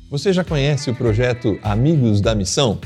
Você já conhece o projeto Amigos da Missão?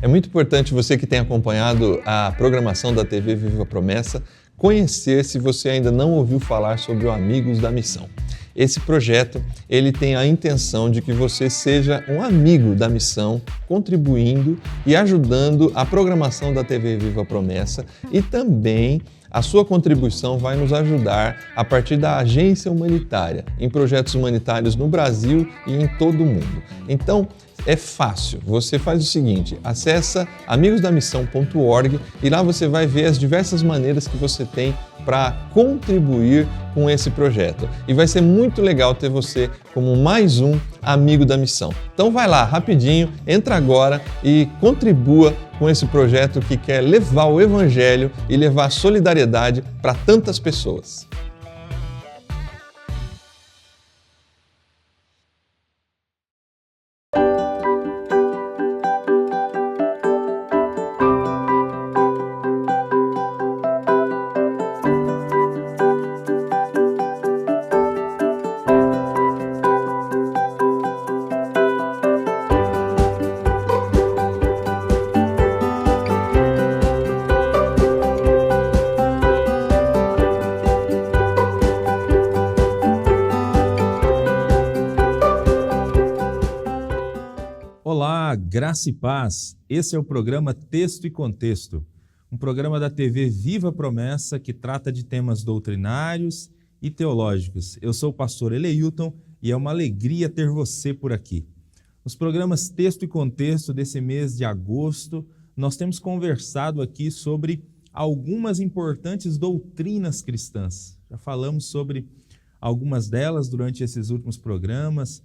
É muito importante você que tem acompanhado a programação da TV Viva Promessa conhecer se você ainda não ouviu falar sobre o Amigos da Missão. Esse projeto, ele tem a intenção de que você seja um amigo da missão, contribuindo e ajudando a programação da TV Viva Promessa, e também a sua contribuição vai nos ajudar a partir da agência humanitária, em projetos humanitários no Brasil e em todo o mundo. Então, é fácil, você faz o seguinte, acessa amigosdamissão.org e lá você vai ver as diversas maneiras que você tem para contribuir com esse projeto. E vai ser muito legal ter você como mais um amigo da missão. Então vai lá, rapidinho, entra agora e contribua com esse projeto que quer levar o Evangelho e levar solidariedade para tantas pessoas. Olá, graça e paz. Esse é o programa Texto e Contexto, um programa da TV Viva Promessa que trata de temas doutrinários e teológicos. Eu sou o pastor Eleilton e é uma alegria ter você por aqui. Nos programas Texto e Contexto desse mês de agosto, nós temos conversado aqui sobre algumas importantes doutrinas cristãs. Já falamos sobre algumas delas durante esses últimos programas,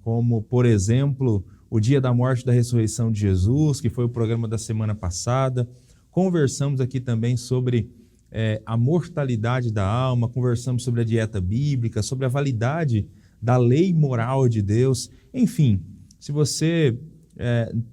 como, por exemplo, o dia da morte e da ressurreição de Jesus, que foi o programa da semana passada. Conversamos aqui também sobre a mortalidade da alma, conversamos sobre a dieta bíblica, sobre a validade da lei moral de Deus. Enfim, se você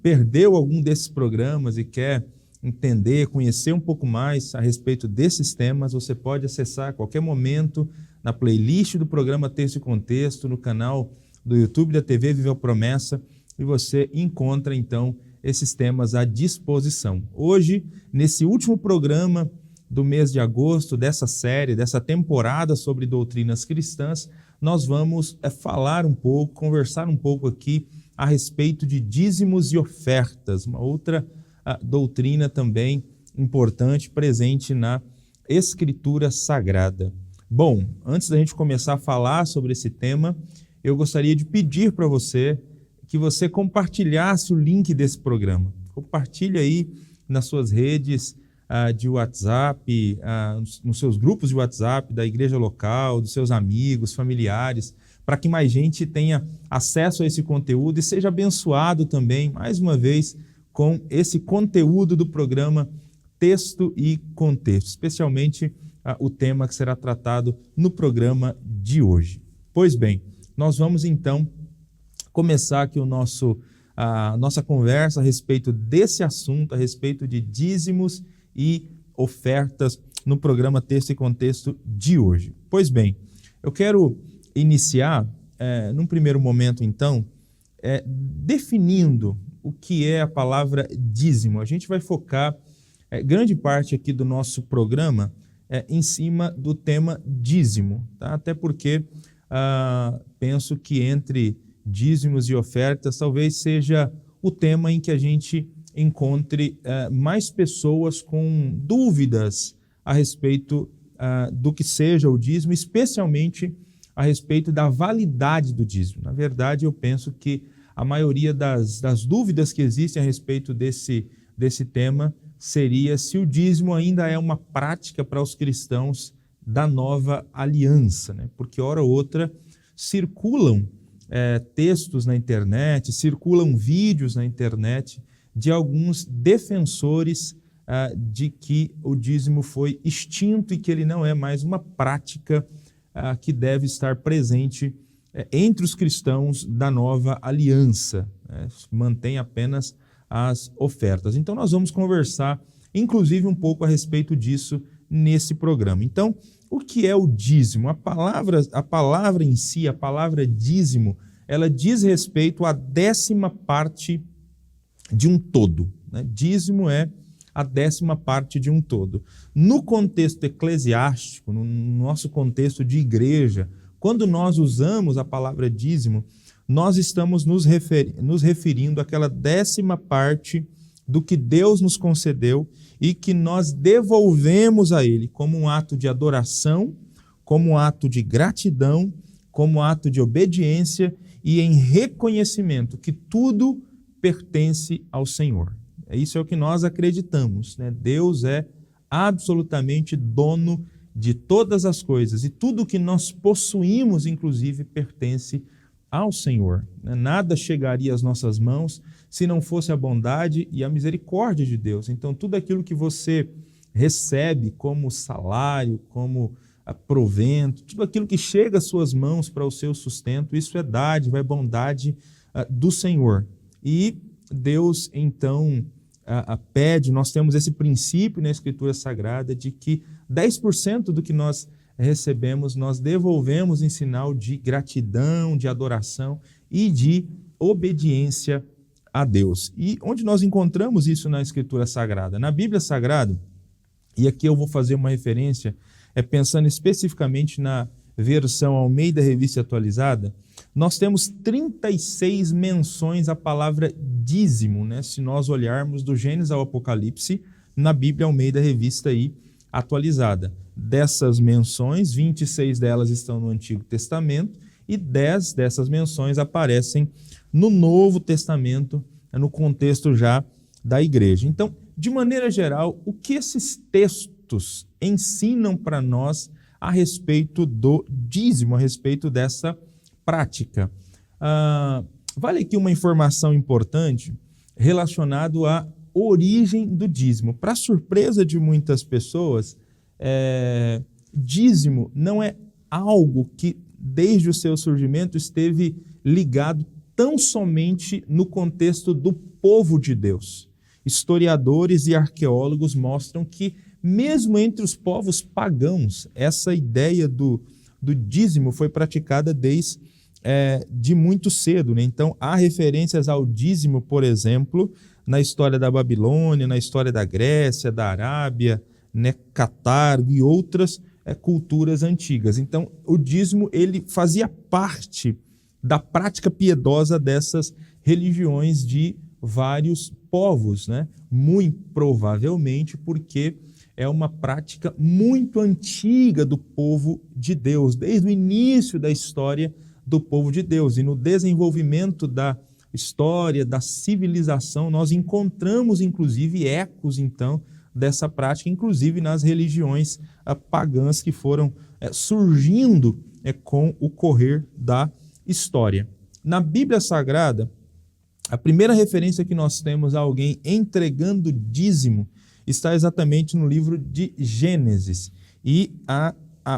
perdeu algum desses programas e quer entender, conhecer um pouco mais a respeito desses temas, você pode acessar a qualquer momento na playlist do programa Texto e Contexto, no canal do YouTube da TV Viva Promessa, e você encontra então esses temas à disposição. Hoje, nesse último programa do mês de agosto, dessa série, dessa temporada sobre doutrinas cristãs, nós vamos falar um pouco, conversar um pouco aqui a respeito de dízimos e ofertas, uma outra doutrina também importante, presente na Escritura Sagrada. Bom, antes da gente começar a falar sobre esse tema, eu gostaria de pedir para você que você compartilhasse o link desse programa. Compartilhe aí nas suas redes de WhatsApp, nos seus grupos de WhatsApp da igreja local, dos seus amigos, familiares, para que mais gente tenha acesso a esse conteúdo e seja abençoado também, mais uma vez, com esse conteúdo do programa Texto e Contexto, especialmente o tema que será tratado no programa de hoje. Pois bem, nós vamos então começar aqui a nossa conversa a respeito desse assunto, a respeito de dízimos e ofertas no programa Texto e Contexto de hoje. Pois bem, eu quero iniciar, num primeiro momento então, definindo o que é a palavra dízimo. A gente vai focar grande parte aqui do nosso programa em cima do tema dízimo, tá? Até porque penso que entre dízimos e ofertas talvez seja o tema em que a gente encontre mais pessoas com dúvidas a respeito do que seja o dízimo, especialmente a respeito da validade do dízimo. Na verdade, eu penso que a maioria das dúvidas que existem a respeito desse tema seria se o dízimo ainda é uma prática para os cristãos da nova aliança, né? Porque, hora ou outra, circulam textos na internet, circulam vídeos na internet de alguns defensores de que o dízimo foi extinto e que ele não é mais uma prática que deve estar presente entre os cristãos da nova aliança, né? Mantém apenas as ofertas. Então nós vamos conversar, inclusive, um pouco a respeito disso nesse programa. Então, o que é o dízimo? A palavra em si, a palavra dízimo, ela diz respeito à 10ª parte de um todo, né? Dízimo é a 10ª parte de um todo. No contexto eclesiástico, no nosso contexto de igreja, quando nós usamos a palavra dízimo, nós estamos nos referindo àquela 10ª parte do que Deus nos concedeu e que nós devolvemos a Ele como um ato de adoração, como um ato de gratidão, como um ato de obediência e em reconhecimento que tudo pertence ao Senhor. Isso é o que nós acreditamos, né? Deus é absolutamente dono de todas as coisas e tudo que nós possuímos, inclusive, pertence ao Senhor. Nada chegaria às nossas mãos se não fosse a bondade e a misericórdia de Deus. Então, tudo aquilo que você recebe como salário, como provento, tudo aquilo que chega às suas mãos para o seu sustento, isso é dádiva, é bondade do Senhor. E Deus, então, pede, nós temos esse princípio na Escritura Sagrada de que 10% do que nós recebemos, nós devolvemos em sinal de gratidão, de adoração e de obediência a Deus. E onde nós encontramos isso na Escritura Sagrada? Na Bíblia Sagrada, e aqui eu vou fazer uma referência, pensando especificamente na versão Almeida Revista Atualizada, nós temos 36 menções à palavra dízimo, né? Se nós olharmos do Gênesis ao Apocalipse, na Bíblia Almeida Revista aí, Atualizada. Dessas menções, 26 delas estão no Antigo Testamento e 10 dessas menções aparecem no Novo Testamento, no contexto já da igreja. Então, de maneira geral, o que esses textos ensinam para nós a respeito do dízimo, a respeito dessa prática? Vale aqui uma informação importante relacionada à origem do dízimo. Para surpresa de muitas pessoas, dízimo não é algo que, desde o seu surgimento, esteve ligado tão somente no contexto do povo de Deus. Historiadores e arqueólogos mostram que, mesmo entre os povos pagãos, essa ideia do dízimo foi praticada desde de muito cedo, né? Então, há referências ao dízimo, por exemplo, na história da Babilônia, na história da Grécia, da Arábia, né, Catargo e outras culturas antigas. Então, o dízimo ele fazia parte da prática piedosa dessas religiões de vários povos, né? Muito provavelmente porque é uma prática muito antiga do povo de Deus, desde o início da história do povo de Deus. E no desenvolvimento da história, da civilização, nós encontramos, inclusive, ecos, então, dessa prática, inclusive nas religiões pagãs que foram surgindo com o correr da história. Na Bíblia Sagrada, a primeira referência que nós temos a alguém entregando dízimo está exatamente no livro de Gênesis. E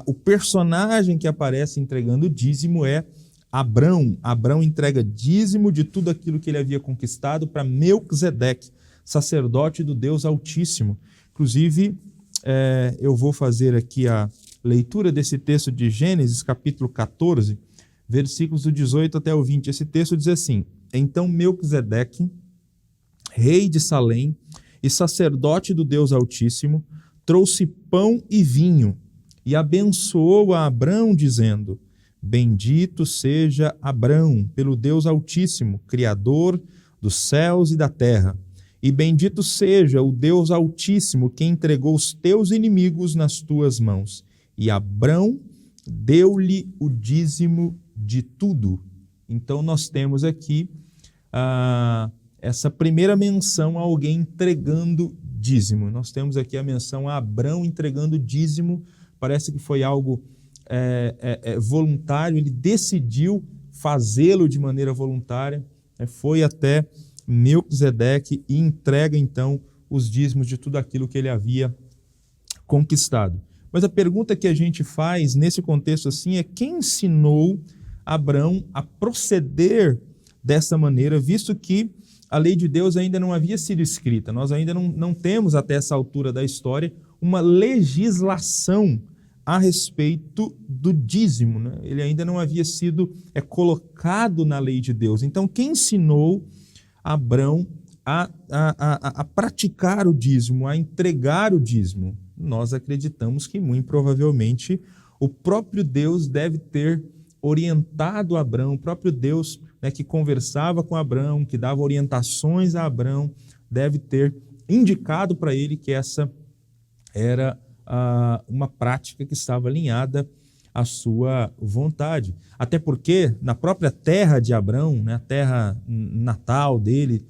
o personagem que aparece entregando dízimo é Abrão. Abrão entrega dízimo de tudo aquilo que ele havia conquistado para Melquisedeque, sacerdote do Deus Altíssimo. Inclusive, eu vou fazer aqui a leitura desse texto de Gênesis, capítulo 14, versículos do 18 até o 20. Esse texto diz assim: Então Melquisedeque, rei de Salém e sacerdote do Deus Altíssimo, trouxe pão e vinho e abençoou a Abrão, dizendo: Bendito seja Abrão pelo Deus Altíssimo, Criador dos céus e da terra. E bendito seja o Deus Altíssimo que entregou os teus inimigos nas tuas mãos. E Abrão deu-lhe o dízimo de tudo. Então nós temos aqui essa primeira menção a alguém entregando dízimo. Nós temos aqui a menção a Abrão entregando dízimo. Parece que foi algo voluntário, ele decidiu fazê-lo de maneira voluntária, foi até Melquisedeque e entrega então os dízimos de tudo aquilo que ele havia conquistado. Mas a pergunta que a gente faz nesse contexto assim é: quem ensinou Abrão a proceder dessa maneira, visto que a lei de Deus ainda não havia sido escrita? Nós ainda não temos, até essa altura da história, uma legislação a respeito do dízimo, né? Ele ainda não havia sido colocado na lei de Deus. Então, quem ensinou Abrão a praticar o dízimo, a entregar o dízimo? Nós acreditamos que, muito provavelmente, o próprio Deus deve ter orientado Abrão, o próprio Deus, né, que conversava com Abrão, que dava orientações a Abrão, deve ter indicado para ele que essa era uma prática que estava alinhada à sua vontade. Até porque, na própria terra de Abrão, né, a terra natal dele,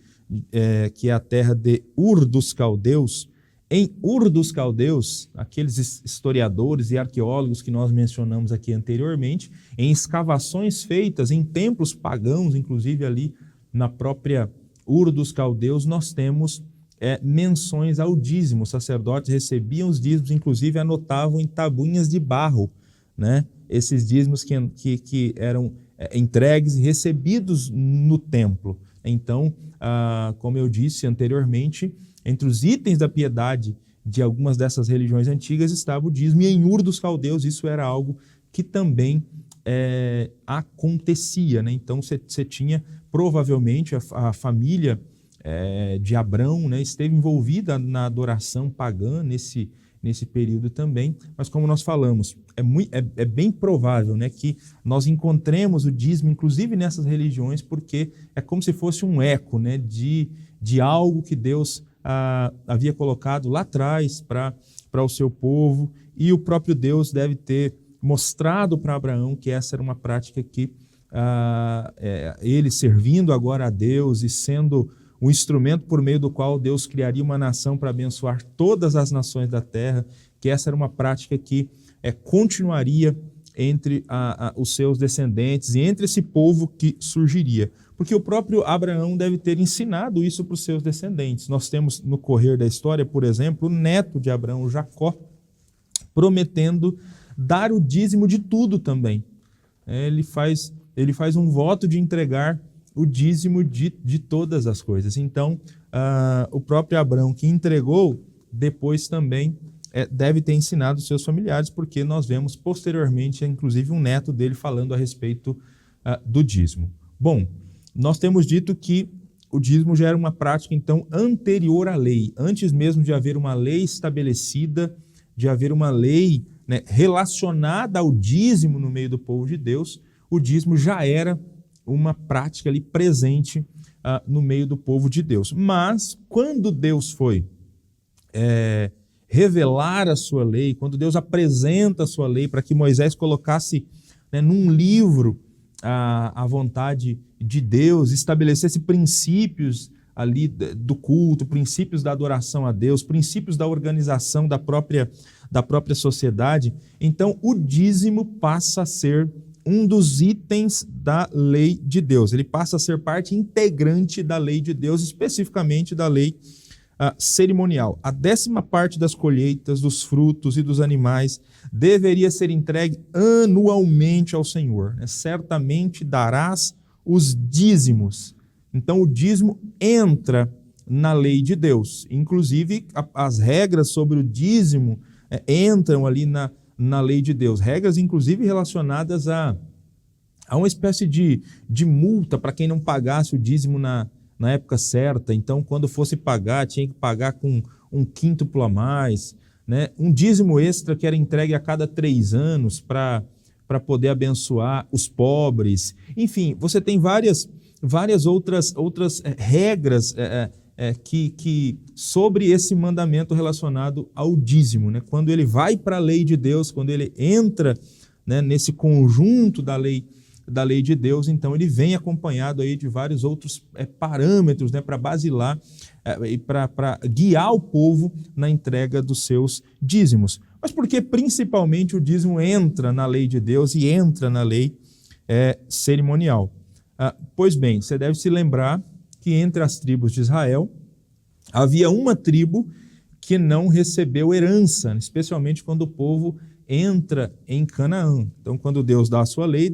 que é a terra de Ur dos Caldeus, em Ur dos Caldeus, aqueles historiadores e arqueólogos que nós mencionamos aqui anteriormente, em escavações feitas em templos pagãos, inclusive ali na própria Ur dos Caldeus, nós temos menções ao dízimo. Os sacerdotes recebiam os dízimos, inclusive anotavam em tabuinhas de barro, né, esses dízimos que eram entregues e recebidos no templo. Então, como eu disse anteriormente, entre os itens da piedade de algumas dessas religiões antigas estava o dízimo, e em Ur dos Caldeus isso era algo que também acontecia, né? Então você tinha, provavelmente, a família de Abrão, né, esteve envolvida na adoração pagã nesse período também, mas como nós falamos, é bem provável, né, que nós encontremos o dízimo, inclusive nessas religiões, porque é como se fosse um eco, né, de algo que Deus havia colocado lá atrás para o seu povo, e o próprio Deus deve ter mostrado para Abraão que essa era uma prática que ele servindo agora a Deus e sendo um instrumento por meio do qual Deus criaria uma nação para abençoar todas as nações da terra, que essa era uma prática que continuaria entre os seus descendentes e entre esse povo que surgiria. Porque o próprio Abraão deve ter ensinado isso para os seus descendentes. Nós temos no correr da história, por exemplo, o neto de Abraão, Jacó, prometendo dar o dízimo de tudo também. Ele faz um voto de entregar o dízimo de todas as coisas. Então, o próprio Abraão que entregou, depois também deve ter ensinado os seus familiares, porque nós vemos posteriormente, inclusive, um neto dele falando a respeito do dízimo. Bom, nós temos dito que o dízimo já era uma prática, então, anterior à lei. Antes mesmo de haver uma lei estabelecida, de haver uma lei, né, relacionada ao dízimo no meio do povo de Deus, o dízimo já era uma prática ali presente no meio do povo de Deus. Mas, quando Deus foi revelar a sua lei, quando Deus apresenta a sua lei para que Moisés colocasse, né, num livro a vontade de Deus, estabelecesse princípios ali do culto, princípios da adoração a Deus, princípios da organização da própria sociedade, então o dízimo passa a ser um dos itens da lei de Deus. Ele passa a ser parte integrante da lei de Deus, especificamente da lei cerimonial. A 10ª parte das colheitas, dos frutos e dos animais deveria ser entregue anualmente ao Senhor. Certamente darás os dízimos. Então o dízimo entra na lei de Deus. Inclusive as regras sobre o dízimo entram ali na lei de Deus. Regras inclusive relacionadas a uma espécie de multa para quem não pagasse o dízimo na época certa. Então, quando fosse pagar, tinha que pagar com um quíntuplo a mais, né? Um dízimo extra que era entregue a cada 3 anos para poder abençoar os pobres. Enfim, você tem várias outras regras que sobre esse mandamento relacionado ao dízimo, né? Quando ele vai para a lei de Deus, quando ele entra, né, nesse conjunto da lei de Deus, então ele vem acompanhado aí de vários outros parâmetros, né, para basilar e para guiar o povo na entrega dos seus dízimos. Mas por que principalmente o dízimo entra na lei de Deus e entra na lei cerimonial? Pois bem, você deve se lembrar que entre as tribos de Israel havia uma tribo que não recebeu herança, especialmente quando o povo entra em Canaã. Então, quando Deus dá a sua lei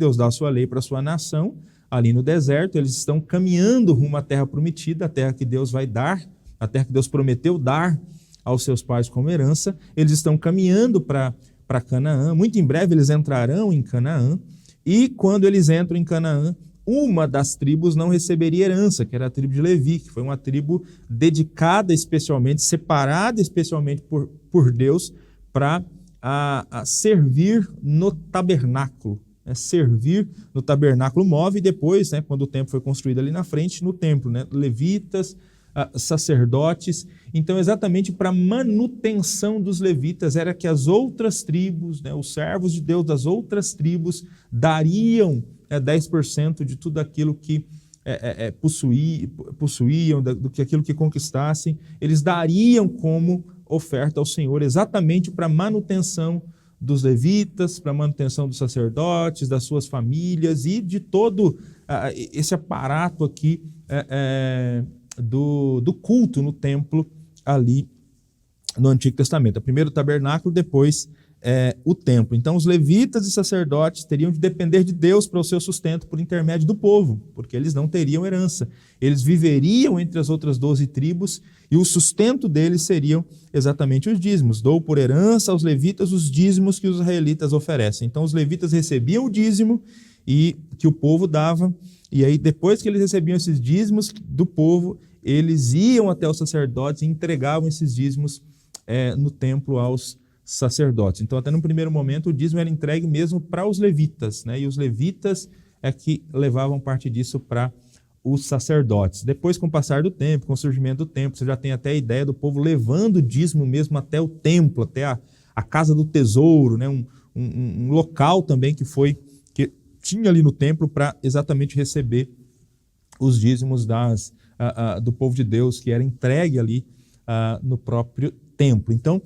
para a sua nação, ali no deserto, eles estão caminhando rumo à terra prometida, a terra que Deus vai dar, a terra que Deus prometeu dar aos seus pais como herança. Eles estão caminhando para para Canaã. Muito em breve eles entrarão em Canaã, e quando eles entram em Canaã, uma das tribos não receberia herança, que era a tribo de Levi, que foi uma tribo dedicada especialmente, separada especialmente por Deus para servir no tabernáculo. Servir no tabernáculo móvel e depois, quando o templo foi construído ali na frente, no templo, levitas, sacerdotes. Então, exatamente para manutenção dos levitas, era que as outras tribos, os servos de Deus das outras tribos, dariam 10% de tudo aquilo que possuíam, aquilo que conquistassem, eles dariam como oferta ao Senhor, exatamente para manutenção dos levitas, para manutenção dos sacerdotes, das suas famílias e de todo esse aparato aqui do culto no templo ali no Antigo Testamento. Primeiro o tabernáculo, depois o templo. Então os levitas e sacerdotes teriam de depender de Deus para o seu sustento por intermédio do povo, porque eles não teriam herança. Eles viveriam entre as outras 12 tribos e o sustento deles seriam exatamente os dízimos. Dou por herança aos levitas os dízimos que os israelitas oferecem. Então os levitas recebiam o dízimo e que o povo dava, e aí depois que eles recebiam esses dízimos do povo, eles iam até os sacerdotes e entregavam esses dízimos no templo aos sacerdotes. Então, até no primeiro momento, o dízimo era entregue mesmo para os levitas, e os levitas é que levavam parte disso para os sacerdotes. Depois, com o passar do tempo, com o surgimento do templo, você já tem até a ideia do povo levando o dízimo mesmo até o templo, até a casa do tesouro, um local também que tinha ali no templo para exatamente receber os dízimos do povo de Deus, que era entregue ali no próprio templo. Então,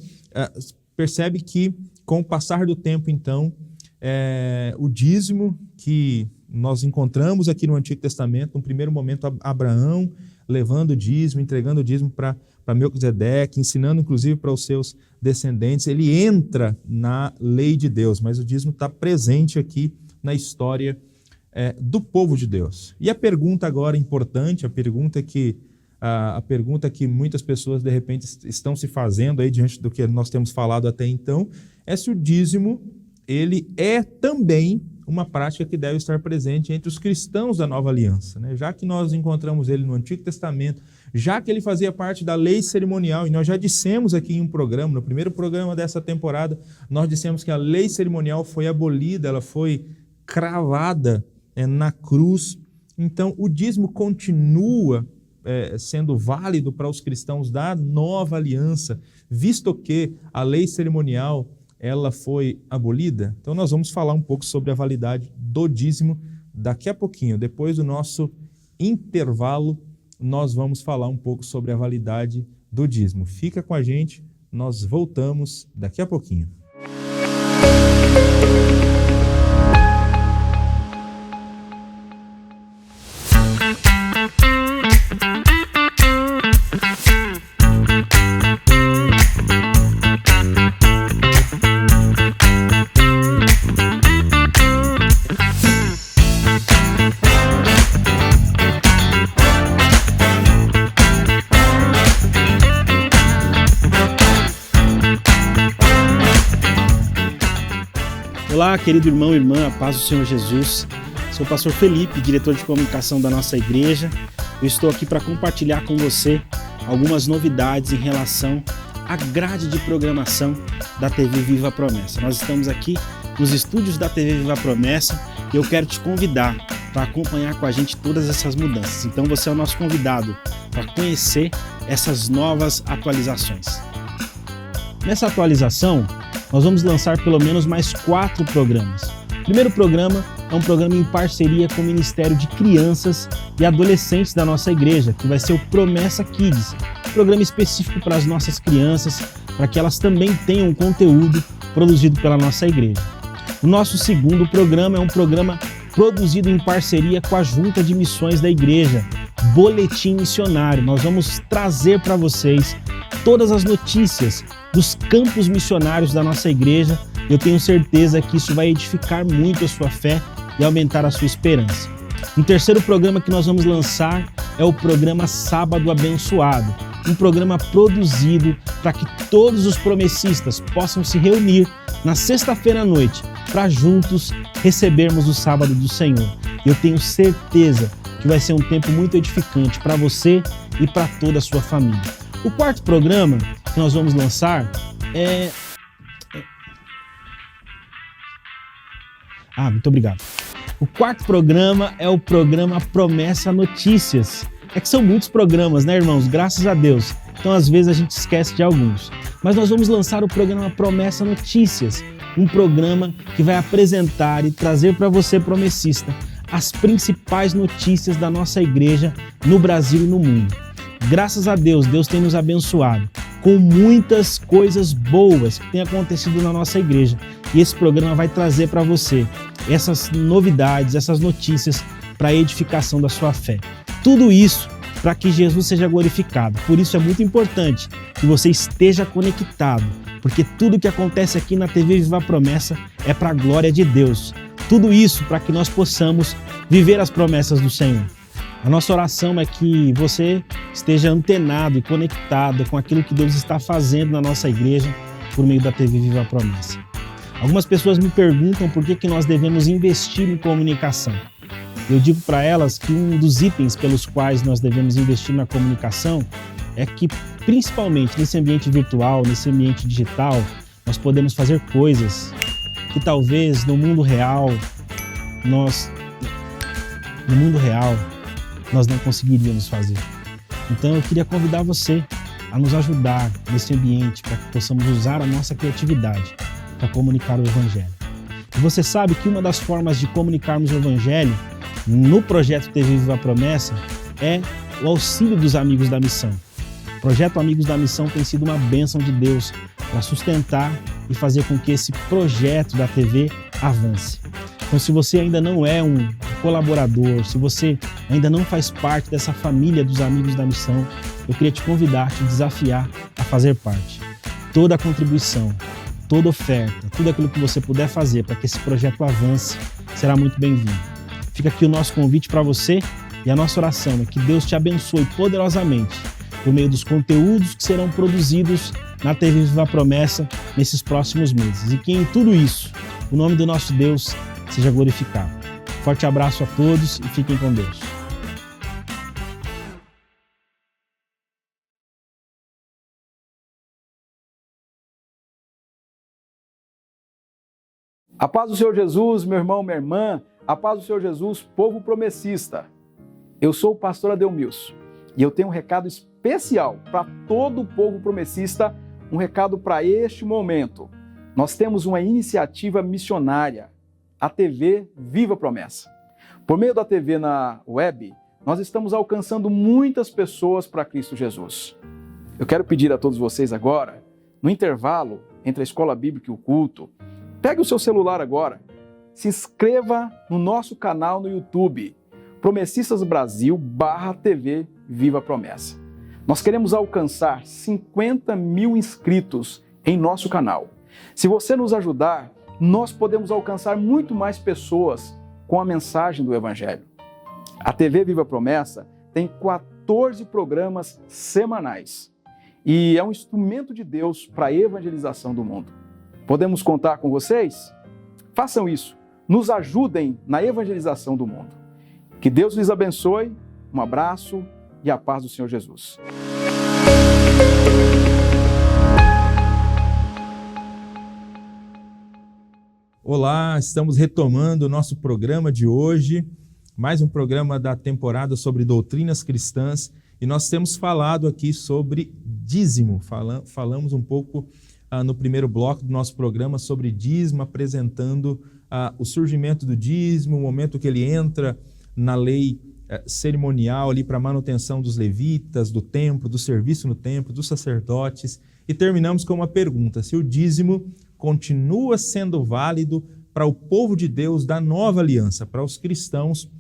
percebe que com o passar do tempo, então, o dízimo que nós encontramos aqui no Antigo Testamento, no primeiro momento, Abraão levando o dízimo, entregando o dízimo para Melquisedeque, ensinando inclusive para os seus descendentes, ele entra na lei de Deus, mas o dízimo está presente aqui na história do povo de Deus. E a pergunta agora importante, a pergunta que muitas pessoas de repente estão se fazendo aí diante do que nós temos falado até então, é se o dízimo ele é também uma prática que deve estar presente entre os cristãos da Nova Aliança, já que nós encontramos ele no Antigo Testamento, já que ele fazia parte da lei cerimonial, e nós já dissemos aqui em um programa, no primeiro programa dessa temporada, nós dissemos que a lei cerimonial foi abolida, ela foi cravada na cruz. Então o dízimo continua sendo válido para os cristãos da Nova Aliança, visto que a lei cerimonial ela foi abolida. Então nós vamos falar um pouco sobre a validade do dízimo daqui a pouquinho. Depois do nosso intervalo, nós vamos falar um pouco sobre a validade do dízimo. Fica com a gente, nós voltamos daqui a pouquinho. Olá, querido irmão e irmã, a paz do Senhor Jesus. Sou o pastor Felipe, diretor de comunicação da nossa igreja. Eu estou aqui para compartilhar com você algumas novidades em relação à grade de programação da TV Viva Promessa. Nós estamos aqui nos estúdios da TV Viva Promessa e eu quero te convidar para acompanhar com a gente todas essas mudanças. Então você é o nosso convidado para conhecer essas novas atualizações. Nessa atualização, nós vamos lançar pelo menos mais 4 programas. O primeiro programa é um programa em parceria com o Ministério de Crianças e Adolescentes da nossa igreja, que vai ser o Promessa Kids, um programa específico para as nossas crianças, para que elas também tenham conteúdo produzido pela nossa igreja. O nosso segundo programa é um programa produzido em parceria com a Junta de Missões da Igreja, Boletim Missionário. Nós vamos trazer para vocês todas as notícias dos campos missionários da nossa igreja. Eu tenho certeza que isso vai edificar muito a sua fé e aumentar a sua esperança. Um terceiro programa que nós vamos lançar é o programa Sábado Abençoado. um programa produzido para que todos os promessistas possam se reunir na sexta-feira à noite para juntos recebermos o sábado do Senhor. Eu tenho certeza que vai ser um tempo muito edificante para você e para toda a sua família. O quarto programa que nós vamos lançar muito obrigado. O quarto programa é o programa Promessa Notícias. É que são muitos programas, né, irmãos? Graças a Deus. Então, às vezes, a gente esquece de alguns. Mas nós vamos lançar o programa Promessa Notícias, um programa que vai apresentar e trazer para você, promessista, as principais notícias da nossa igreja no Brasil e no mundo. Graças a Deus, Deus tem nos abençoado com muitas coisas boas que têm acontecido na nossa igreja. E esse programa vai trazer para você essas novidades, essas notícias para a edificação da sua fé. Tudo isso para que Jesus seja glorificado. Por isso é muito importante que você esteja conectado, porque tudo que acontece aqui na TV Viva a Promessa é para a glória de Deus. Tudo isso para que nós possamos viver as promessas do Senhor. A nossa oração é que você esteja antenado e conectado com aquilo que Deus está fazendo na nossa igreja por meio da TV Viva a Promessa. Algumas pessoas me perguntam por que nós devemos investir em comunicação. Eu digo para elas que um dos itens pelos quais nós devemos investir na comunicação é que, principalmente nesse ambiente virtual, nesse ambiente digital, nós podemos fazer coisas que talvez no mundo real nós não conseguiríamos fazer. Então eu queria convidar você a nos ajudar nesse ambiente para que possamos usar a nossa criatividade para comunicar o Evangelho. E você sabe que uma das formas de comunicarmos o Evangelho no projeto TV Viva a Promessa é o auxílio dos Amigos da Missão. O projeto Amigos da Missão tem sido uma bênção de Deus para sustentar e fazer com que esse projeto da TV avance. Então, se você ainda não é um colaborador, se você ainda não faz parte dessa família dos Amigos da Missão, eu queria te convidar, te desafiar a fazer parte. Toda a contribuição, toda oferta, tudo aquilo que você puder fazer para que esse projeto avance, será muito bem-vindo. Fica aqui o nosso convite para você e a nossa oração é que Deus te abençoe poderosamente por meio dos conteúdos que serão produzidos na TV Viva a Promessa nesses próximos meses. E que em tudo isso, o nome do nosso Deus seja glorificado. Forte abraço a todos e fiquem com Deus. A paz do Senhor Jesus, meu irmão, minha irmã, a paz do Senhor Jesus, povo promessista. Eu sou o pastor Adelmilson e eu tenho um recado especial para todo o povo promessista, um recado para este momento. Nós temos uma iniciativa missionária, a TV Viva a Promessa. Por meio da TV na web, nós estamos alcançando muitas pessoas para Cristo Jesus. Eu quero pedir a todos vocês agora, no intervalo entre a escola bíblica e o culto, pegue o seu celular agora, se inscreva no nosso canal no YouTube, Promessistas Brasil /TV Viva a Promessa. Nós queremos alcançar 50 mil inscritos em nosso canal. Se você nos ajudar, nós podemos alcançar muito mais pessoas com a mensagem do Evangelho. A TV Viva a Promessa tem 14 programas semanais e é um instrumento de Deus para a evangelização do mundo. Podemos contar com vocês? Façam isso. Nos ajudem na evangelização do mundo. Que Deus lhes abençoe. Um abraço e a paz do Senhor Jesus. Olá, estamos retomando o nosso programa de hoje, mais um programa da temporada sobre doutrinas cristãs, e nós temos falado aqui sobre dízimo. Falamos um pouco no primeiro bloco do nosso programa sobre dízimo, apresentando o surgimento do dízimo, o momento que ele entra na lei cerimonial ali para a manutenção dos levitas, do templo, do serviço no templo, dos sacerdotes, e terminamos com uma pergunta: se o dízimo continua sendo válido para o povo de Deus da nova aliança, para os cristãos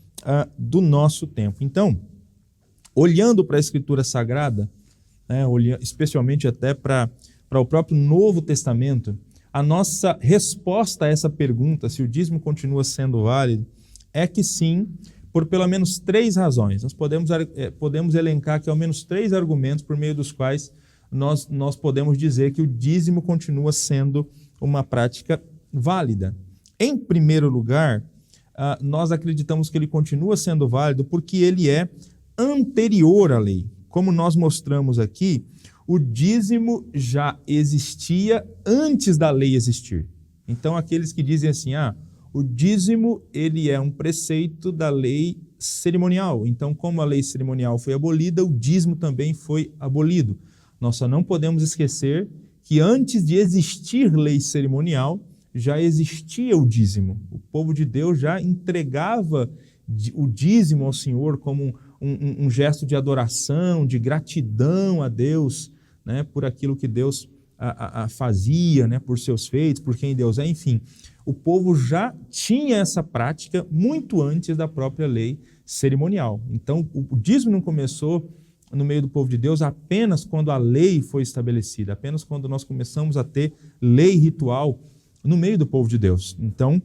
do nosso tempo. Então, olhando para a Escritura Sagrada, especialmente até para o próprio Novo Testamento, a nossa resposta a essa pergunta, se o dízimo continua sendo válido, é que sim, por pelo menos 3 razões. Nós podemos elencar aqui ao menos 3 argumentos por meio dos quais nós podemos dizer que o dízimo continua sendo uma prática válida. Em primeiro lugar, nós acreditamos que ele continua sendo válido porque ele é anterior à lei. Como nós mostramos aqui, o dízimo já existia antes da lei existir. Então, aqueles que dizem assim, o dízimo ele é um preceito da lei cerimonial. Então, como a lei cerimonial foi abolida, o dízimo também foi abolido. Nós só não podemos esquecer que antes de existir lei cerimonial, já existia o dízimo. O povo de Deus já entregava o dízimo ao Senhor como um gesto de adoração, de gratidão a Deus, né, por aquilo que Deus fazia, né, por seus feitos, por quem Deus é, enfim. O povo já tinha essa prática muito antes da própria lei cerimonial. Então, o dízimo não começou no meio do povo de Deus apenas quando a lei foi estabelecida, apenas quando nós começamos a ter lei ritual no meio do povo de Deus. Então,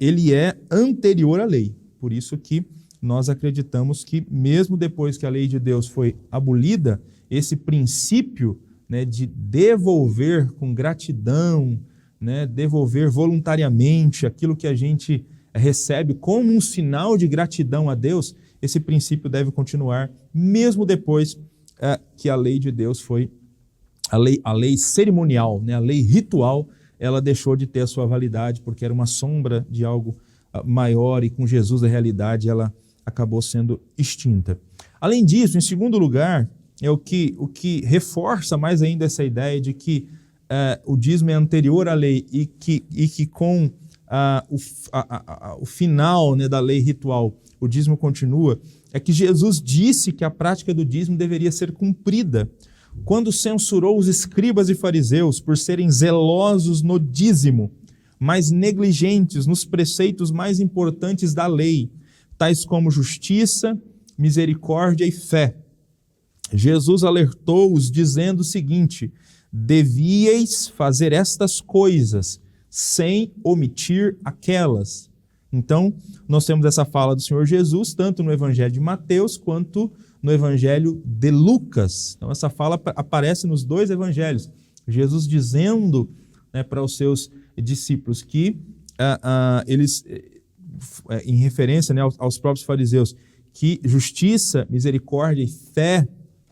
ele é anterior à lei. Por isso que nós acreditamos que, mesmo depois que a lei de Deus foi abolida, esse princípio, né, de devolver com gratidão, né, devolver voluntariamente aquilo que a gente recebe como um sinal de gratidão a Deus, esse princípio deve continuar mesmo depois que a lei de Deus foi, a lei cerimonial, né, a lei ritual, ela deixou de ter a sua validade porque era uma sombra de algo maior e com Jesus a realidade ela acabou sendo extinta. Além disso, em segundo lugar, é o que reforça mais ainda essa ideia de que o dízimo é anterior à lei e que com o final, né, da lei ritual, o dízimo continua, é que Jesus disse que a prática do dízimo deveria ser cumprida quando censurou os escribas e fariseus por serem zelosos no dízimo, mas negligentes nos preceitos mais importantes da lei, tais como justiça, misericórdia e fé. Jesus alertou-os dizendo o seguinte: devíeis fazer estas coisas sem omitir aquelas. Então, nós temos essa fala do Senhor Jesus, tanto no Evangelho de Mateus quanto no Evangelho de Lucas. Então, essa fala aparece nos 2 evangelhos. Jesus dizendo, né, para os seus discípulos que eles, em referência, né, aos próprios fariseus, que justiça, misericórdia e fé,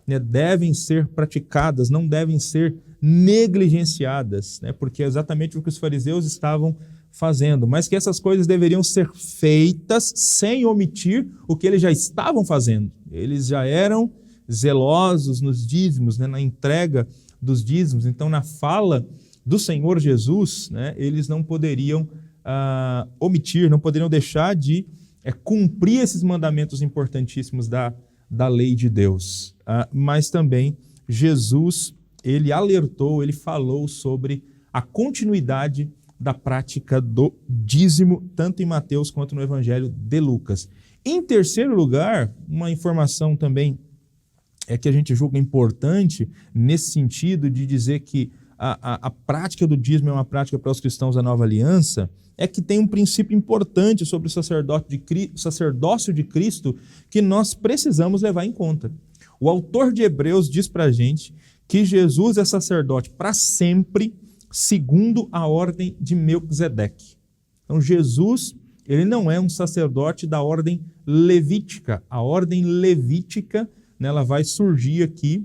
né, devem ser praticadas, não devem ser negligenciadas, né, porque é exatamente o que os fariseus estavam fazendo, mas que essas coisas deveriam ser feitas sem omitir o que eles já estavam fazendo. Eles já eram zelosos nos dízimos, né, na entrega dos dízimos. Então, na fala do Senhor Jesus, né, eles não poderiam omitir, não poderiam deixar de cumprir esses mandamentos importantíssimos da lei de Deus. Mas também Jesus, ele alertou, ele falou sobre a continuidade da prática do dízimo, tanto em Mateus quanto no Evangelho de Lucas. Em terceiro lugar, uma informação também que a gente julga importante nesse sentido de dizer que a prática do dízimo é uma prática para os cristãos da Nova Aliança, é que tem um princípio importante sobre o sacerdócio de Cristo que nós precisamos levar em conta. O autor de Hebreus diz para a gente que Jesus é sacerdote para sempre, segundo a ordem de Melquisedeque. Então, Jesus, ele não é um sacerdote da ordem levítica. A ordem levítica, né, ela vai surgir aqui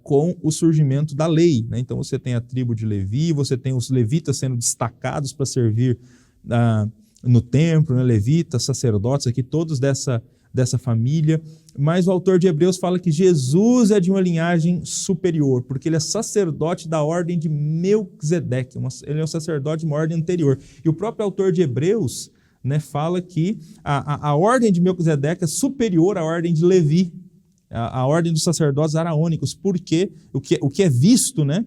com o surgimento da lei, né? Então, você tem a tribo de Levi, você tem os levitas sendo destacados para servir no templo, né? Levitas, sacerdotes, aqui todos dessa família, mas o autor de Hebreus fala que Jesus é de uma linhagem superior, porque ele é sacerdote da ordem de Melquisedeque, ele é um sacerdote de uma ordem anterior. E o próprio autor de Hebreus, né, fala que a ordem de Melquisedeque é superior à ordem de Levi, a ordem dos sacerdotes araônicos, porque o que é visto, né,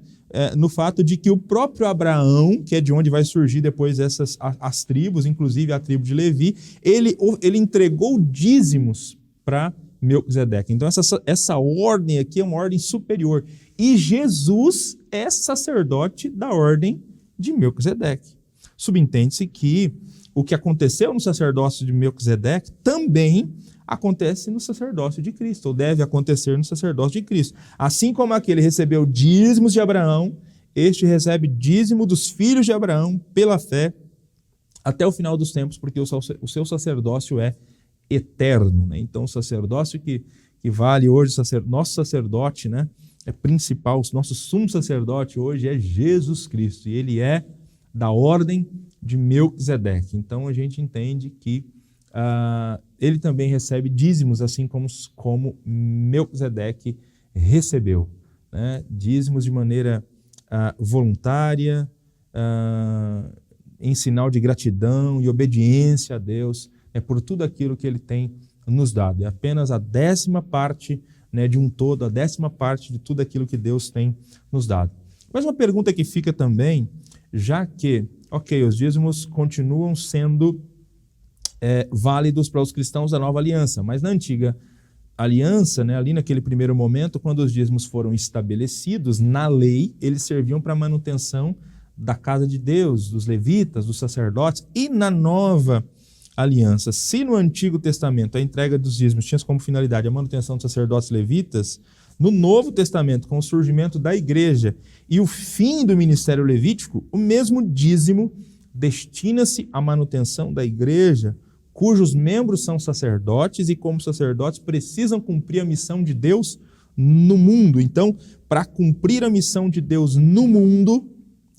no fato de que o próprio Abraão, que é de onde vai surgir depois as tribos, inclusive a tribo de Levi, ele entregou dízimos para Melquisedeque. Então essa ordem aqui é uma ordem superior. E Jesus é sacerdote da ordem de Melquisedeque. Subentende-se que o que aconteceu no sacerdócio de Melquisedeque também acontece no sacerdócio de Cristo, ou deve acontecer no sacerdócio de Cristo. Assim como aquele recebeu dízimos de Abraão, este recebe dízimo dos filhos de Abraão pela fé até o final dos tempos, porque o seu sacerdócio é eterno, né? Então, o sacerdócio que vale hoje, nosso sacerdote, né, é principal, o nosso sumo sacerdote hoje é Jesus Cristo, e ele é da ordem de Melquisedeque. Então, a gente entende que ele também recebe dízimos, assim como Melquisedeque recebeu, né? Dízimos de maneira voluntária, em sinal de gratidão e obediência a Deus, por tudo aquilo que ele tem nos dado. É apenas a 10ª parte, né, de um todo, a 10ª parte de tudo aquilo que Deus tem nos dado. Mas uma pergunta que fica também, já que, os dízimos continuam sendo válidos para os cristãos da nova aliança, mas na antiga aliança, né, ali naquele primeiro momento, quando os dízimos foram estabelecidos na lei, eles serviam para a manutenção da casa de Deus, dos levitas, dos sacerdotes, e na nova aliança, se no Antigo Testamento a entrega dos dízimos tinha como finalidade a manutenção dos sacerdotes levitas, no Novo Testamento, com o surgimento da igreja e o fim do ministério levítico, o mesmo dízimo destina-se à manutenção da igreja, cujos membros são sacerdotes e, como sacerdotes, precisam cumprir a missão de Deus no mundo. Então, para cumprir a missão de Deus no mundo,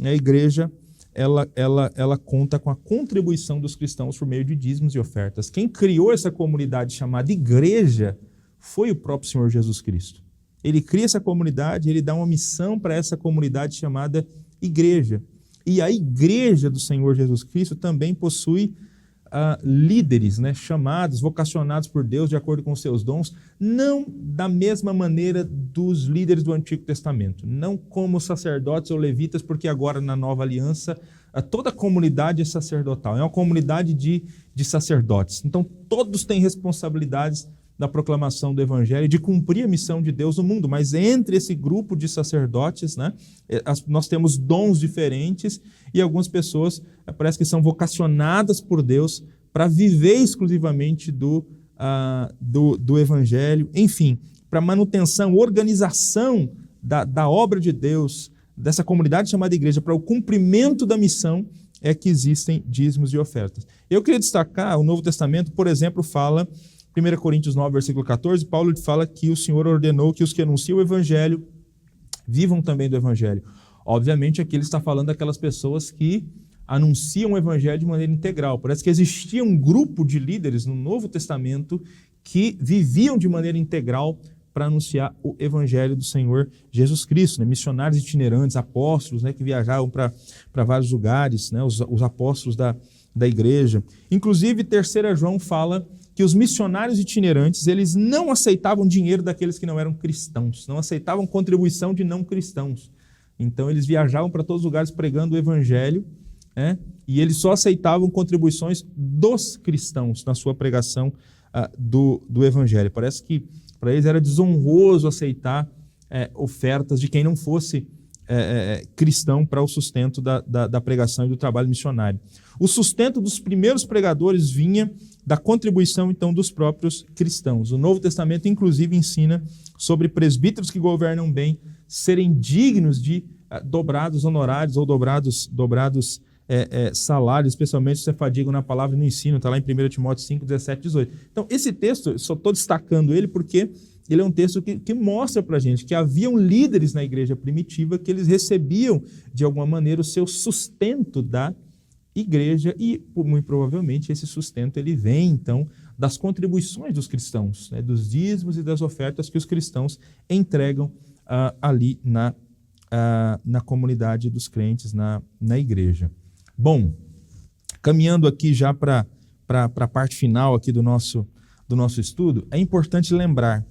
a igreja ela conta com a contribuição dos cristãos por meio de dízimos e ofertas. Quem criou essa comunidade chamada igreja foi o próprio Senhor Jesus Cristo. Ele cria essa comunidade, ele dá uma missão para essa comunidade chamada igreja. E a igreja do Senhor Jesus Cristo também possui líderes, né, chamados, vocacionados por Deus de acordo com os seus dons, não da mesma maneira dos líderes do Antigo Testamento, não como sacerdotes ou levitas, porque agora na nova aliança toda a comunidade é sacerdotal, é uma comunidade de sacerdotes. Então todos têm responsabilidades da proclamação do Evangelho e de cumprir a missão de Deus no mundo, mas entre esse grupo de sacerdotes, né, nós temos dons diferentes e algumas pessoas parece que são vocacionadas por Deus para viver exclusivamente do Evangelho, enfim, para manutenção, organização da obra de Deus, dessa comunidade chamada igreja, para o cumprimento da missão é que existem dízimos e ofertas. Eu queria destacar, o Novo Testamento, por exemplo, fala, 1 Coríntios 9, versículo 14, Paulo fala que o Senhor ordenou que os que anunciam o Evangelho vivam também do Evangelho. Obviamente, aqui ele está falando daquelas pessoas que anunciam o Evangelho de maneira integral. Parece que existia um grupo de líderes no Novo Testamento que viviam de maneira integral para anunciar o Evangelho do Senhor Jesus Cristo, né? Missionários itinerantes, apóstolos, né, que viajavam para vários lugares, né? Os apóstolos da igreja. Inclusive, 3 João fala que os missionários itinerantes, eles não aceitavam dinheiro daqueles que não eram cristãos, não aceitavam contribuição de não cristãos. Então, eles viajavam para todos os lugares pregando o Evangelho, né? E eles só aceitavam contribuições dos cristãos na sua pregação do Evangelho. Parece que para eles era desonroso aceitar ofertas de quem não fosse cristão para o sustento da pregação e do trabalho missionário. O sustento dos primeiros pregadores vinha da contribuição, então, dos próprios cristãos. O Novo Testamento, inclusive, ensina sobre presbíteros que governam bem serem dignos de dobrados honorários ou dobrados salários, especialmente se você fadiga na palavra e no ensino, está lá em 1 Timóteo 5, 17, 18. Então, esse texto, eu só estou destacando ele porque ele é um texto que mostra para a gente que haviam líderes na igreja primitiva que eles recebiam, de alguma maneira, o seu sustento da igreja e, muito provavelmente, esse sustento ele vem, então, das contribuições dos cristãos, né, dos dízimos e das ofertas que os cristãos entregam ali na comunidade dos crentes, na igreja. Bom, caminhando aqui já para a parte final aqui do nosso estudo, é importante lembrar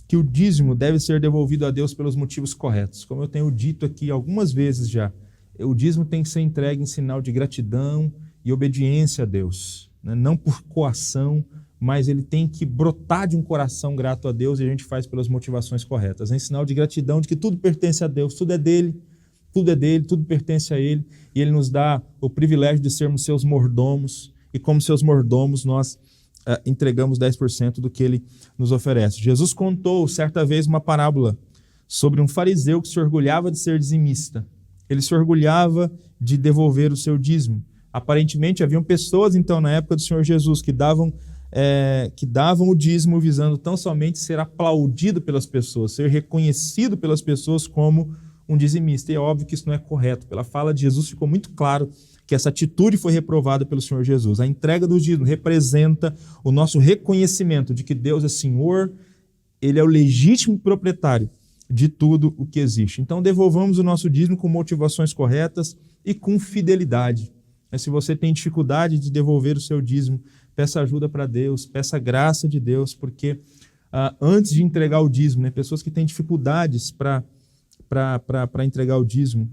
que o dízimo deve ser devolvido a Deus pelos motivos corretos. Como eu tenho dito aqui algumas vezes já, o dízimo tem que ser entregue em sinal de gratidão e obediência a Deus, né? Não por coação, mas ele tem que brotar de um coração grato a Deus e a gente faz pelas motivações corretas, em sinal de gratidão, de que tudo pertence a Deus, tudo é dele, tudo pertence a Ele, e Ele nos dá o privilégio de sermos seus mordomos, e como seus mordomos nós entregamos 10% do que ele nos oferece. Jesus contou certa vez uma parábola sobre um fariseu que se orgulhava de ser dizimista. Ele se orgulhava de devolver o seu dízimo. Aparentemente haviam pessoas então na época do Senhor Jesus que davam o dízimo visando tão somente ser aplaudido pelas pessoas, ser reconhecido pelas pessoas como um dizimista. E é óbvio que isso não é correto. Pela fala de Jesus ficou muito claro que essa atitude foi reprovada pelo Senhor Jesus. A entrega do dízimo representa o nosso reconhecimento de que Deus é Senhor, Ele é o legítimo proprietário de tudo o que existe. Então devolvamos o nosso dízimo com motivações corretas e com fidelidade. Mas se você tem dificuldade de devolver o seu dízimo, peça ajuda para Deus, peça graça de Deus, porque antes de entregar o dízimo, pessoas que têm dificuldades para entregar o dízimo,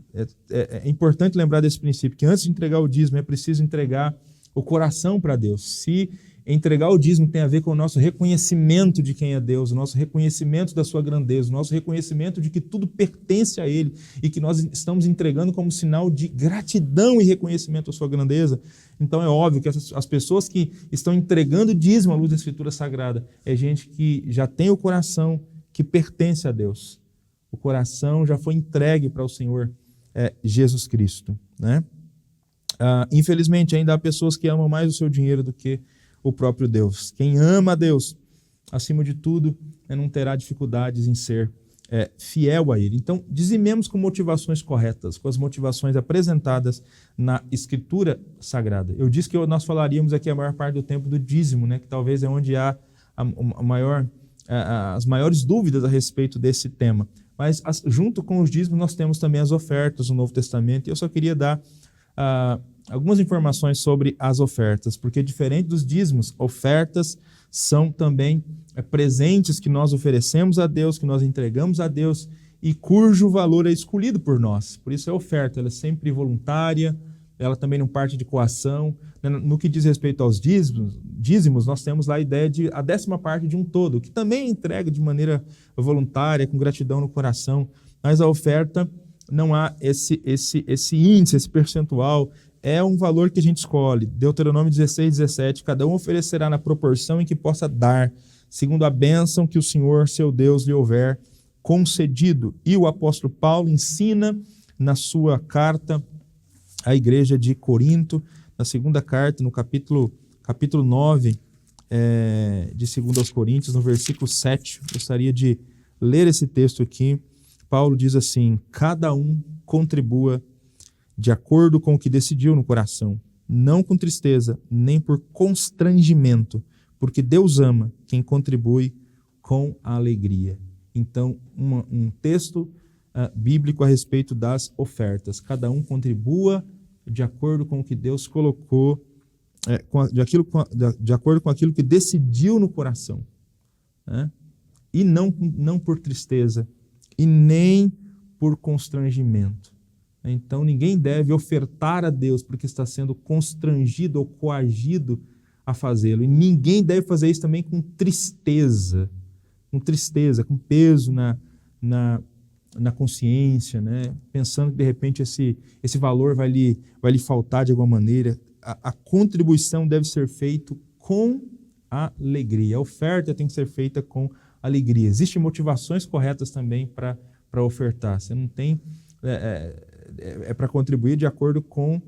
é importante lembrar desse princípio, que antes de entregar o dízimo é preciso entregar o coração para Deus. Se entregar o dízimo tem a ver com o nosso reconhecimento de quem é Deus, o nosso reconhecimento da sua grandeza, o nosso reconhecimento de que tudo pertence a Ele e que nós estamos entregando como sinal de gratidão e reconhecimento à sua grandeza, então é óbvio que as pessoas que estão entregando dízimo à luz da Escritura Sagrada é gente que já tem o coração que pertence a Deus. O coração já foi entregue para o Senhor Jesus Cristo, né? Infelizmente, ainda há pessoas que amam mais o seu dinheiro do que o próprio Deus. Quem ama a Deus, acima de tudo, não terá dificuldades em ser fiel a Ele. Então, dizimemos com motivações corretas, com as motivações apresentadas na Escritura Sagrada. Eu disse que nós falaríamos aqui a maior parte do tempo do dízimo, né? Que talvez é onde há as maiores dúvidas a respeito desse tema. Mas junto com os dízimos nós temos também as ofertas no Novo Testamento, e eu só queria dar algumas informações sobre as ofertas, porque diferente dos dízimos, ofertas são também presentes que nós oferecemos a Deus, que nós entregamos a Deus e cujo valor é escolhido por nós. Por isso é oferta, ela é sempre voluntária, ela também não parte de coação. No que diz respeito aos dízimos, nós temos lá a ideia de a 10ª parte de um todo, que também é entregue de maneira voluntária, com gratidão no coração, mas a oferta não há esse índice, esse percentual, é um valor que a gente escolhe. Deuteronômio 16:17, cada um oferecerá na proporção em que possa dar, segundo a bênção que o Senhor, seu Deus, lhe houver concedido. E o apóstolo Paulo ensina na sua carta à igreja de Corinto, na segunda carta, no capítulo 9 de 2 aos Coríntios, no versículo 7, gostaria de ler esse texto aqui. Paulo diz assim: cada um contribua de acordo com o que decidiu no coração, não com tristeza, nem por constrangimento, porque Deus ama quem contribui com alegria. Então, um texto bíblico a respeito das ofertas. Cada um contribua de acordo com o que Deus colocou, de acordo com aquilo que decidiu no coração, né? E não por tristeza e nem por constrangimento. Então, ninguém deve ofertar a Deus porque está sendo constrangido ou coagido a fazê-lo. E ninguém deve fazer isso também com tristeza, com peso na consciência, né? Pensando que de repente esse valor vai lhe faltar de alguma maneira. A contribuição deve ser feita com alegria. A oferta tem que ser feita com alegria. Existem motivações corretas também para ofertar. Você não tem... É para contribuir de acordo com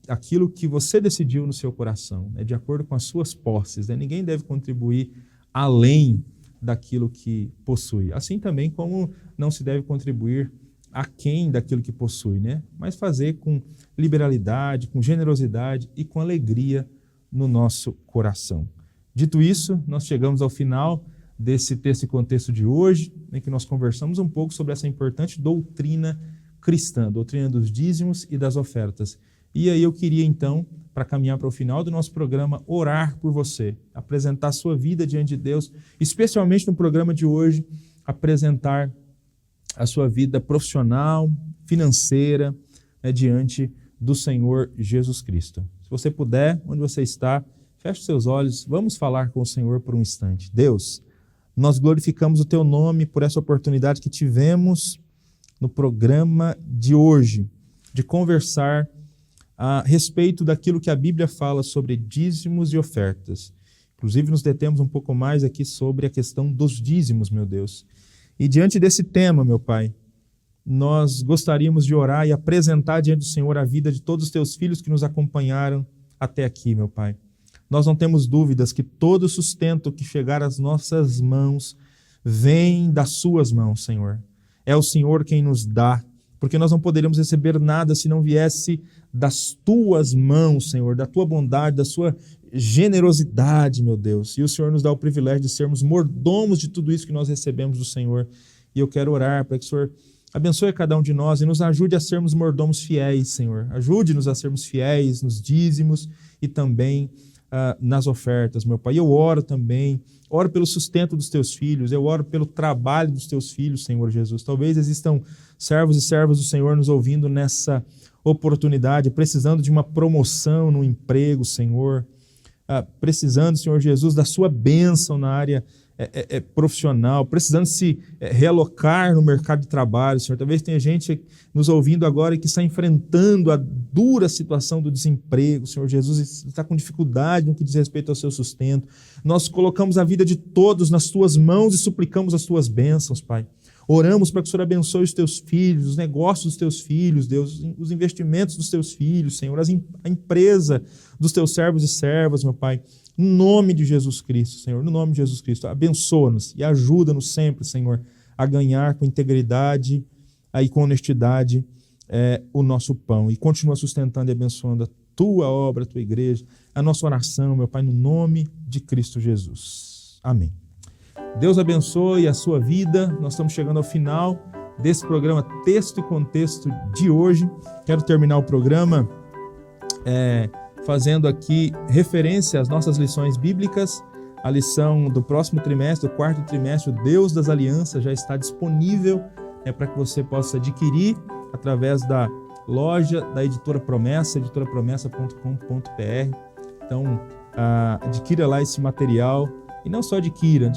aquilo que você decidiu no seu coração, né? De acordo com as suas posses, né? Ninguém deve contribuir além daquilo que possui. Assim também como não se deve contribuir aquém daquilo que possui, né? Mas fazer com liberalidade, com generosidade e com alegria no nosso coração. Dito isso, nós chegamos ao final desse texto e contexto de hoje, em que nós conversamos um pouco sobre essa importante doutrina cristã, doutrina dos dízimos e das ofertas. E aí eu queria então, para caminhar para o final do nosso programa, orar por você, apresentar a sua vida diante de Deus, especialmente no programa de hoje, apresentar a sua vida profissional, financeira, diante do Senhor Jesus Cristo. Se você puder, onde você está, feche seus olhos, vamos falar com o Senhor por um instante. Deus, nós glorificamos o Teu nome por essa oportunidade que tivemos no programa de hoje, de conversar a respeito daquilo que a Bíblia fala sobre dízimos e ofertas. Inclusive, nos detemos um pouco mais aqui sobre a questão dos dízimos, meu Deus. E diante desse tema, meu Pai, nós gostaríamos de orar e apresentar diante do Senhor a vida de todos os teus filhos que nos acompanharam até aqui, meu Pai. Nós não temos dúvidas que todo o sustento que chegar às nossas mãos vem das suas mãos, Senhor. É o Senhor quem nos dá, porque nós não poderíamos receber nada se não viesse das tuas mãos, Senhor, da tua bondade, da sua generosidade, meu Deus. E o Senhor nos dá o privilégio de sermos mordomos de tudo isso que nós recebemos do Senhor. E eu quero orar para que o Senhor abençoe cada um de nós e nos ajude a sermos mordomos fiéis, Senhor. Ajude-nos a sermos fiéis nos dízimos e também nas ofertas, meu Pai. Eu oro também, oro pelo sustento dos teus filhos, eu oro pelo trabalho dos teus filhos, Senhor Jesus. Talvez existam servos e servas do Senhor nos ouvindo nessa oportunidade, precisando de uma promoção no emprego, Senhor, precisando, Senhor Jesus, da sua bênção na área profissional, precisando se realocar no mercado de trabalho, Senhor. Talvez tenha gente nos ouvindo agora que está enfrentando a dura situação do desemprego, Senhor Jesus, está com dificuldade no que diz respeito ao seu sustento. Nós colocamos a vida de todos nas tuas mãos e suplicamos as tuas bênçãos, Pai. Oramos para que o Senhor abençoe os teus filhos, os negócios dos teus filhos, Deus, os investimentos dos teus filhos, Senhor, a empresa dos teus servos e servas, meu Pai. No nome de Jesus Cristo, Senhor, no nome de Jesus Cristo, abençoa-nos e ajuda-nos sempre, Senhor, a ganhar com integridade e com honestidade o nosso pão. E continua sustentando e abençoando a tua obra, a tua igreja, a nossa oração, meu Pai, no nome de Cristo Jesus. Amém. Deus abençoe a sua vida. Nós estamos chegando ao final desse programa Texto e Contexto de hoje. Quero terminar o programa fazendo aqui referência às nossas lições bíblicas. A lição do próximo trimestre, do quarto trimestre, o Deus das Alianças, já está disponível para que você possa adquirir através da loja da Editora Promessa, editorapromessa.com.br. Então, adquira lá esse material. E não só adquira,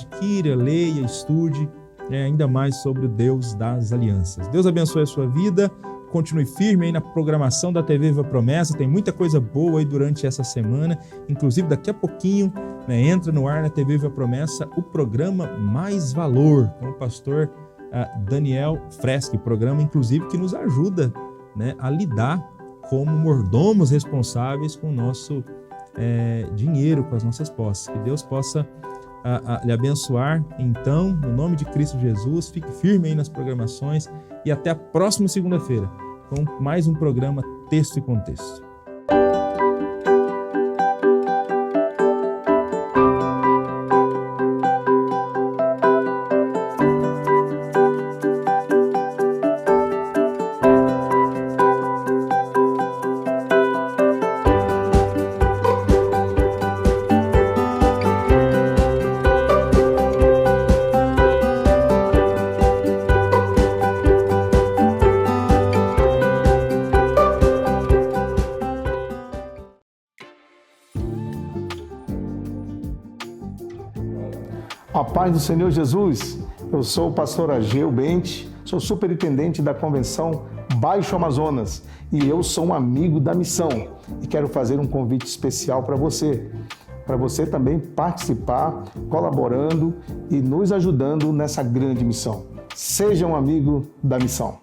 leia, estude ainda mais sobre o Deus das Alianças. Deus abençoe a sua vida, continue firme aí na programação da TV Viva Promessa, tem muita coisa boa aí durante essa semana, inclusive daqui a pouquinho entra no ar na TV Viva Promessa o programa Mais Valor, com o pastor Daniel Freschi, programa inclusive que nos ajuda a lidar como mordomos responsáveis com o nosso dinheiro, com as nossas posses. Que Deus possa lhe abençoar, então, no nome de Cristo Jesus. Fique firme aí nas programações e até a próxima segunda-feira com mais um programa Texto e Contexto. A paz do Senhor Jesus, eu sou o pastor Ageu Bente, sou superintendente da Convenção Baixo Amazonas e eu sou um amigo da missão e quero fazer um convite especial para você também participar, colaborando e nos ajudando nessa grande missão. Seja um amigo da missão.